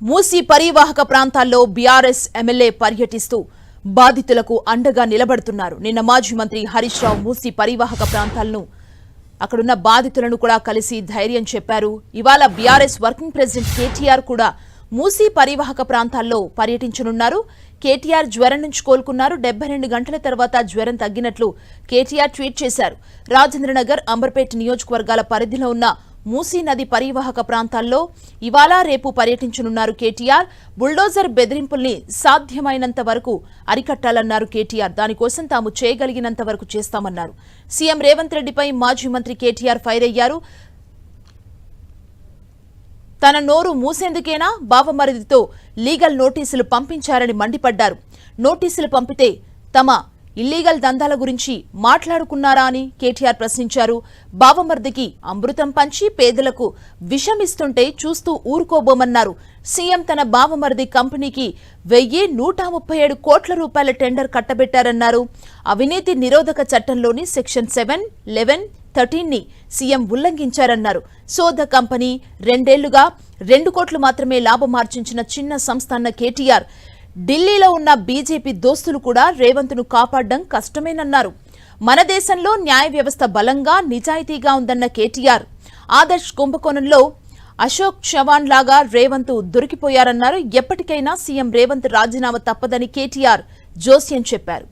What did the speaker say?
మూసీ పరివాహక ప్రాంతాల్లో BRS MLA పర్యటిస్తూ బాధితులకు అండగా నిలబడుతున్నారు. నిన్న మాజీ మంత్రి హరీష్ రావు మూసీ పరివాహక ప్రాంతాలను అక్కడున్న బాధితులను కూడా కలిసి ధైర్యం చెప్పారు. ఇవాళ బీఆర్ఎస్ వర్కింగ్ ప్రెసిడెంట్ కేటీఆర్ కూడా మూసీ పరివాహక ప్రాంతాల్లో పర్యటించనున్నారు. కేటీఆర్ జ్వరం నుంచి కోలుకున్నారు. 72 గంటల తర్వాత జ్వరం తగ్గినట్లు కేటీఆర్ ట్వీట్ చేశారు. రాజేంద్రనగర్, అంబర్పేట నియోజకవర్గాల పరిధిలో ఉన్న మూసీ నది పరివాహక ప్రాంతాల్లో ఇవాళ రేపు పర్యటించనున్నారు కేటీఆర్. బుల్డోజర్ బెదిరింపుల్ని సాధ్యమైనంత వరకు అరికట్టాలన్నారు కేటీఆర్. దానికోసం తాము చేయగలిగినంత వరకు చేస్తామన్నారు. సీఎం రేవంత్ రెడ్డిపై మాజీ మంత్రి కేటీఆర్ ఫైర్ అయ్యారు. తన నోరు మూసేందుకేనా బావమరిదితో లీగల్ నోటీసులు పంపించారని మండిపడ్డారు. నోటీసులు పంపితే తమ ఇల్లీగల్ దందాల గురించి మాట్లాడుకున్నారా అని కేటీఆర్ ప్రశ్నించారు. బావమర్దికి అమృతం పంచి పేదలకు విషమిస్తుంటే చూస్తూ ఊరుకోబోమన్నారు. సీఎం తన బావమర్ది కంపెనీకి 1,137 కోట్ల రూపాయల టెండర్ కట్టబెట్టారన్నారు. అవినీతి నిరోధక చట్టంలోని సెక్షన్ 7, 11, 13ని సీఎం ఉల్లంఘించారన్నారు. సోద కంపెనీ 2 ఏళ్లుగా 2 కోట్లు మాత్రమే లాభమార్జించిన చిన్న సంస్థ అన్న కేటీఆర్ ఢిల్లీలో ఉన్న బీజేపీ దోస్తులు కూడా రేవంత్ను కాపాడడం కష్టమేనన్నారు. మన దేశంలో న్యాయ వ్యవస్థ బలంగా నిజాయితీగా ఉందన్న కేటీఆర్ ఆదర్శ్ కుంభకోణంలో అశోక్ చవాన్ లాగా రేవంత్ దొరికిపోయారన్నారు. ఎప్పటికైనా సీఎం రేవంత్ రాజీనామా తప్పదని కేటీఆర్ జోస్యం చెప్పారు.